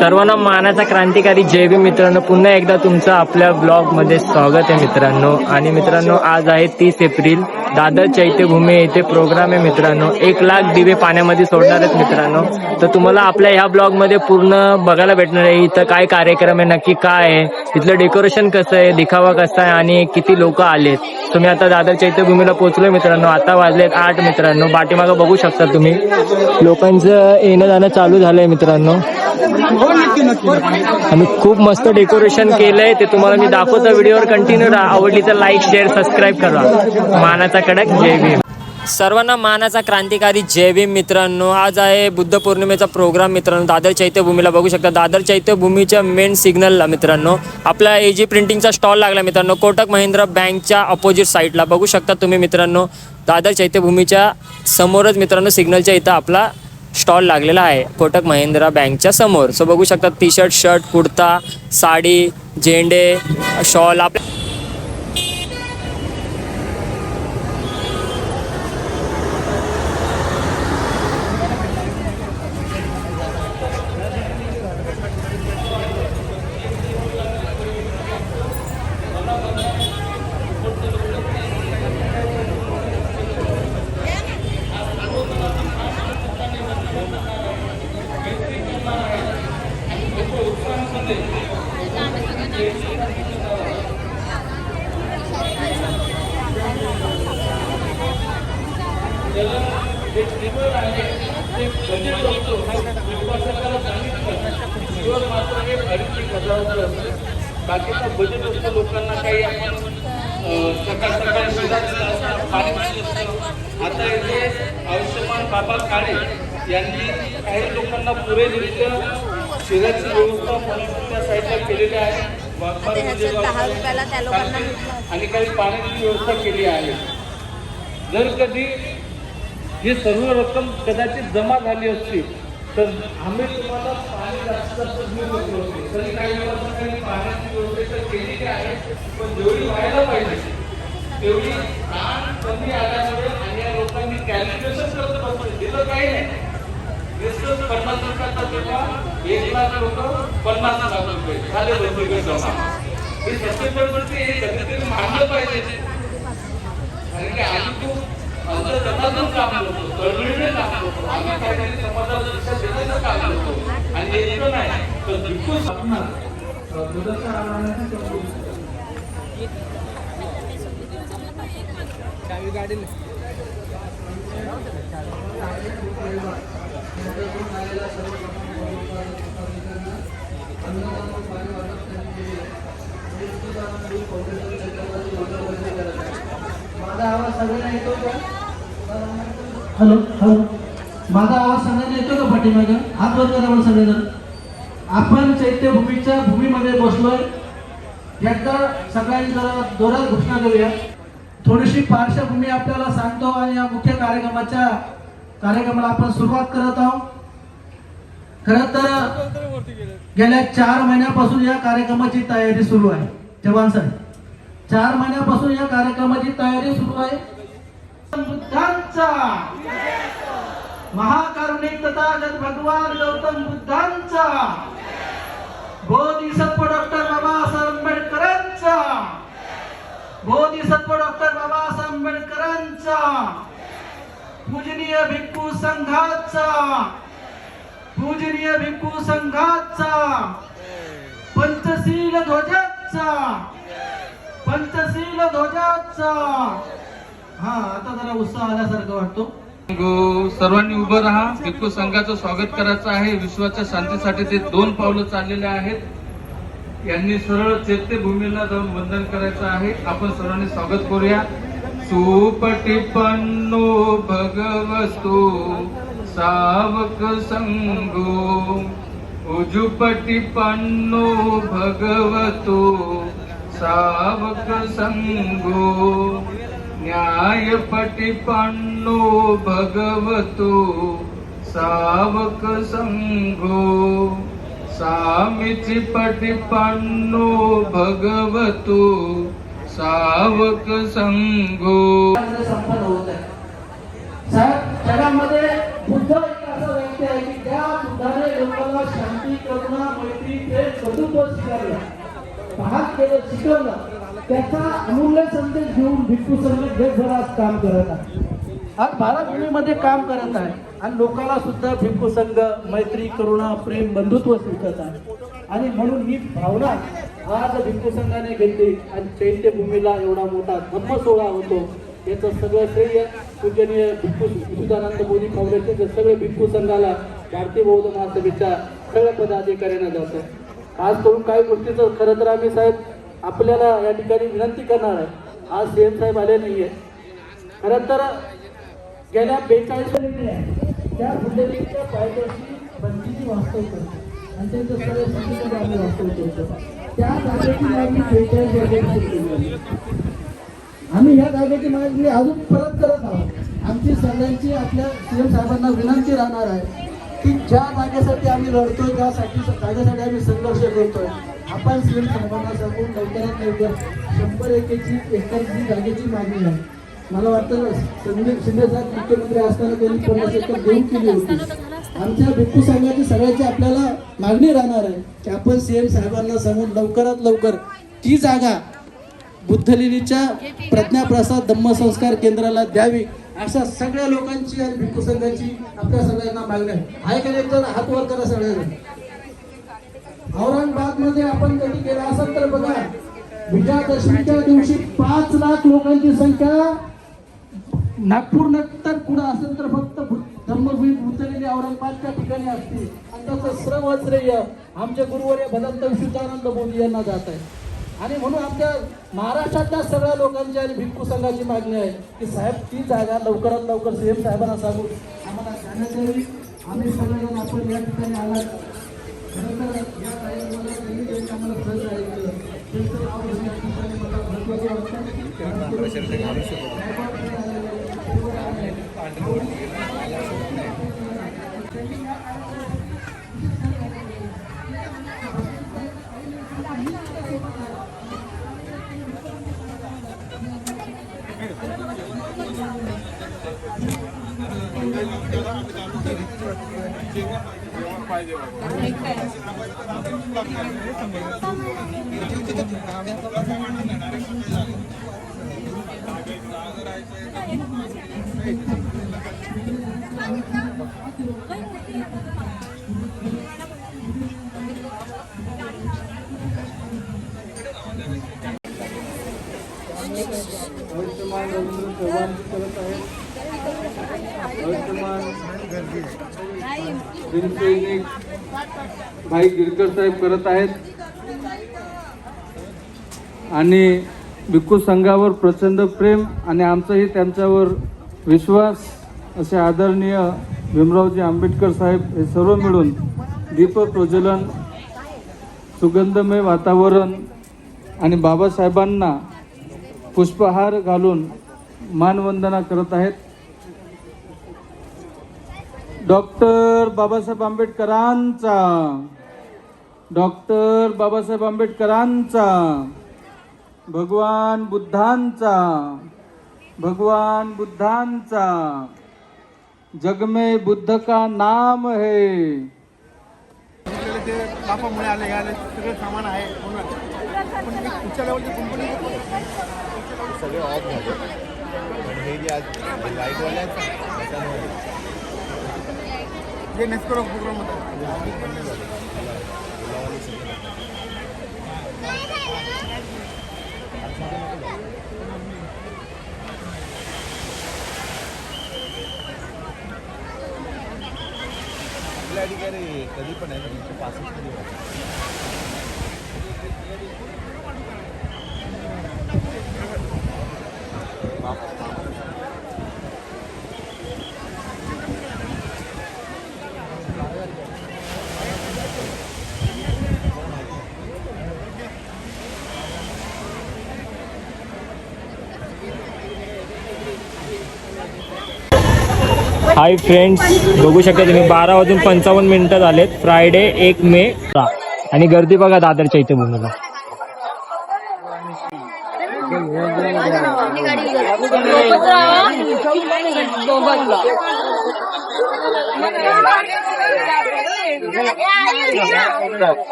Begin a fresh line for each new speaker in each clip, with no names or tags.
सर्वांना मानाचा क्रांतिकारी जय भीम मित्रांनो, पुन्हा एकदा तुमचं आपल्या ब्लॉग मध्ये स्वागत आहे मित्रांनो. आणि मित्रांनो, आज आहे 30 एप्रिल. दादर चैत्यभूमी येथे प्रोग्राम आहे मित्रांनो. 1,00,000 दिवे पाण्यामध्ये सोडणार आहेत मित्रांनो. तर तुम्हाला आपल्या ह्या ब्लॉग मध्ये पूर्ण बघायला भेटणार आहे इथं काय कार्यक्रम आहे, नक्की काय आहे, इथलं डेकोरेशन कसं आहे, दिखावा कसा आहे आणि किती लोक आलेत. तुम्ही आता दादर चैत्यभूमीला पोहोचलोय मित्रांनो. आता वाजलेत 8 मित्रांनो. पाठीमागं बघू शकता तुम्ही लोकांचं येणं जाणं चालू झालंय मित्रांनो. आणि खूप मस्त डेकोरेशन केलंय ते तुम्हाला मी दाखवतो. व्हिडिओवर कंटिन्यू राहा. आवडली तर लाईक शेअर सबस्क्राईब करा. मानाचा कडक जय भीम. सर्वांना मानाचा क्रांतिकारी जय भीम मित्रांनो. आज आहे बुद्ध पौर्णिमेचा प्रोग्राम मित्रांनो. दादर चैत्यभूमीला बघू शकता. दादर चैत्यभूमीच्या मेन सिग्नलला मित्रांनो आपला AG प्रिंटिंगचा स्टॉल लागला मित्रांनो. कोटक महिंद्रा बँकच्या अपोजिट साईडला बघू शकता तुम्ही मित्रांनो. दादर चैत्यभूमीच्या समोरच मित्रांनो सिग्नलच्या इथं आपला स्टॉल लागलेला आहे कोटक महिंद्रा बँकच्या समोर. सो बघू शकता टी-शर्ट, शर्ट, कुर्ता, साडी, झेंडे, शॉल आपल्या
बाकीचा बजेट असतं लोकांना काही आपण सकाळ सकाळी पाणी असतं. आता इथे आयुष्यमान बाबा काळे यांनी काही लोकांना पुरेरित्या शिराची व्यवस्था त्या साईडला केलेली आहे. आणि काही पाण्याची व्यवस्था केली आहे. जर कधी ही सर्व रक्कम कदाचित जमा झाली असती तर आम्ही तुम्हाला पाणी जास्त देऊ शकलो असते. तरी काही लोकांनी पाण्याची व्यवस्था केलेली आहे, पण जेवढी व्हायला पाहिजे तेवढी ताण कमी आल्यामुळे आणि या लोकांनी कॅल्क्युलेशन करत बसले. दिलं काही नाही. 50 रुपयाचा तेव्हा 1,00,000 लोक 50,00,000 रुपये झाले बंदुकीत जमा. हे सत्य परिस्थिती हे कधीतरी मानलं पाहिजे. कारण की आम्ही खूप जनार्दन काम करतो, तळमळीने काम करतो, आम्ही काहीतरी समाजाला दिशा देण्याचं काम करतो. आणि हे इतकं नाही तर बिलकुल स्वप्नात
माझा आवाज सगळ्यांना येतो का? हॅलो हॅलो, माझा आवाज सगळ्यांना येतो का? पाठीमागं हात वर करा मला सगळेजण. आपण चैत्यभूमीच्या भूमीमध्ये बसलोय. एकदा सगळ्यांनी जरा जोरात घोषणा करूया. थोडीशी पार्श्वभूमी आपल्याला सांगतो आणि या मुख्य कार्यक्रमाला आपण सुरुवात करत आहोत. खरं तर गेल्या 4 महिन्यापासून या कार्यक्रमाची तयारी सुरू आहे. जवान साहेब, 4 महिन्यापासून या कार्यक्रमाची तयारी सुरू आहे. बुद्धांचा महाकारुणिक तथागत भगवान गौतम बुद्धांचा, बोधिसत्व डॉक्टर बाबासाहेब आंबेडकरांचा, बोधिसत्व डॉक्टर बाबासाहेब आंबेडकरांचा, पूजनीय भिक्खू संघाचा, पूजनीय भिक्खू संघाचा, पंचशील ध्वजाचा, पंचशील ध्वजाचा. हा, आता जरा उत्साह आल्यासारखं वाटतो.
सर्वांनी उभं राहा. भिक्खू संघाचं स्वागत करायचं आहे. विश्वाच्या शांतीसाठी ते 2 पावलं चाललेले आहेत. यांनी सरळ चैत्यभूमीला जाऊन वंदन करायचं आहे. आपण सर्वांनी स्वागत करूया. सुपटिपन्नो भगवतो सावक संघो, उजुपटिपन्नो भगवतो सावक संघो, न्यायपटिपन्नो भगवतो सावक संघो, सामीची पटिपन्नो भगवतो सावक संघो.
संपन्न होत आहे. साहेब, जगामध्ये बुद्ध एक असा व्यक्ती आहे की त्या बुद्धाने लोकांना शांती, करुणा, बंधुत्व स्वीकारलं, हात केलं, शिकवलं, त्याचा अमूल्य संदेश घेऊन भिक्खू संघ जगभरात काम करत आहे. आज भारतभूमीमध्ये काम करत आहे आणि लोकांना सुद्धा भिक्खू संघ मैत्री, करुणा, प्रेम, बंधुत्व शिकत आहे. आणि म्हणून ही भावना आज भिक्खू संघाने घेतली आणि चैत्यभूमीला एवढा मोठा धम्म सोहळा होतो. याचं सगळं श्रेय पूजनीय भिक्खू विशुद्धानंद मोदी फाउंडेशनचे सगळे भिक्खू संघाला, भारतीय बौद्ध महासभेच्या सगळ्या पदाधिकाऱ्यांना जातं. आज करून काही गोष्टीचं खरं तर आम्ही साहेब आपल्याला या ठिकाणी विनंती करणार आहे. आज सीएम साहेब आले नाहीये. खरं तर गेल्या 42 त्या बुद्धलेखच्या पायथ्याशी बंदीची वास्तव करतो आणि त्यांचं सगळं संपूर्ण आम्ही वास्तव करतो. त्या जागेची मागणी 42 वर्षांपूर्वी केली. आम्ही ह्या जागेची मागणी अजून परत करत आहोत. आमची सगळ्यांची आपल्या सीएम साहेबांना विनंती राहणार आहे की ज्या जागेसाठी आम्ही लढतोय, त्या जागेसाठी आम्ही संघर्ष करतोय, आपण सीएम साहेबांना सांगून लवकरात लवकर 100 एकरची जागेची मागणी आहे. मला वाटतं शिंदे साहेब मुख्यमंत्री असताना त्यांनी 50 एकर देऊ केली होती. आमच्या भिक्खू संघाची सगळ्याची आपल्याला मागणी राहणार आहे की आपण सीएम साहेबांना सांगून लवकरात लवकर ती जागा बुद्धलेणीच्या प्रज्ञाप्रसाद धम्मसंस्कार केंद्राला द्यावी, अशा सगळ्या लोकांची आणि भिक्खू संघाची आपल्या सगळ्यांना मागणी आहे. का नाही तर हात वर करा सगळ्यांना. औरंगाबाद मध्ये आपण कधी गेला असाल तर बघा, विजयादशमीच्या दिवशी 5 लाख लोकांची संख्या, नागपूर नंतर पुढे असेल तर फक्त धम्मभूमी बुद्धलेणी औरंगाबादच्या ठिकाणी असते. आणि त्याचं सर्व श्रेय आमचे गुरुवर्य भदंत विशुद्धानंद मोदी यांना जात आहे. आणि म्हणून आमच्या महाराष्ट्रातल्या सगळ्या लोकांची आणि भिक्खू संघाची मागणी आहे की साहेब ती जागा लवकरात लवकर सीएम साहेबांना सांगून आम्हाला जाण्यात यावी. आम्ही सगळेजण आपण या ठिकाणी आला. खरं तर या कार्यक्रमाला त्यांनी जे आम्हाला सहकार्य केलं त्यांचं नाव या ठिकाणी मला महत्त्वाचं वाटतं.
वर्तमान रवींद्र चव्हाण करत आहेत. वर्तमान दिनसैनिक भाई गिरकर साहेब करत आहेत. आणि भिक्खू संघावर प्रचंड प्रेम आणि आमचाही त्यांच्यावर विश्वास असे आदरणीय भीमरावजी आंबेडकर साहेब हे सर्व मिळून दीपक प्रज्वलन, सुगंधमय वातावरण आणि बाबासाहेबांना पुष्पहार घालून मानवंदना करत आहेत. डॉक्टर बाबासाहेब आंबेडकरांचा, डॉक्टर बाबासाहेब आंबेडकरांचा, भगवान बुद्धांचा, भगवान बुद्धांचा, जग में बुद्ध का नाम है.
बापामुळे आले सगळं सामान आहे पण पुढच्या लेवलची कंपनी सगळे ऑफ झाले. पण हे जे आज लाईटवाले आहेत जे नेस्को प्रोग्राम होता आपल्या अधिकारी कधी पण आहे तुमचे पासच कधी
हाय फ्रेंड्स, बघू शकता तुम्ही 12:55 झालेत. फ्रायडे 1 मे आणि गर्दी बघा दादरच्या इथे भूमीला.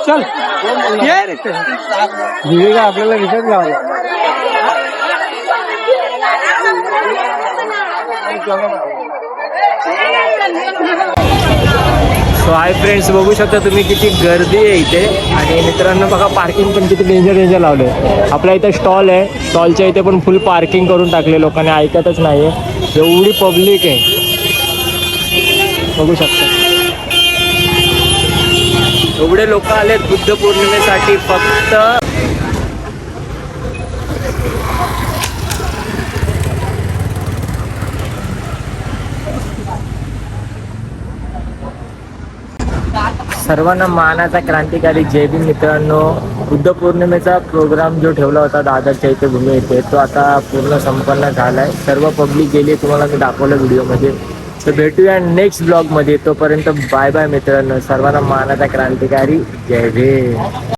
चल ये रे दिवेगा आपल्याला विषय लावला
सो हाय फ्रेंड्स, बघू शकता तुम्ही किती गर्दी आहे इथे. आणि मित्रांनो बघा पार्किंग पण किती डेंजर लावले. आपल्या इथे स्टॉल आहे, स्टॉलच्या इथे पण फुल पार्किंग करून टाकले. लोकांनी ऐकतच नाही आहे, एवढी पब्लिक आहे बघू शकता. एवढे लोक आलेत बुद्ध पौर्णिमेसाठी फक्त. सर्वांना मानाचा क्रांतिकारी जय भीम. मित्रांनो, बुद्ध पौर्णिमेचा प्रोग्राम जो ठेवला होता दादरच्या इथे भूमी येथे, तो आता पूर्ण संपन्न झाला आहे. सर्व पब्लिक गेली, तुम्हाला मी दाखवलं व्हिडिओमध्ये. तर भेटूया नेक्स्ट ब्लॉगमध्ये. तोपर्यंत बाय बाय मित्रांनो. सर्वांना मानाचा क्रांतिकारी जय भीम.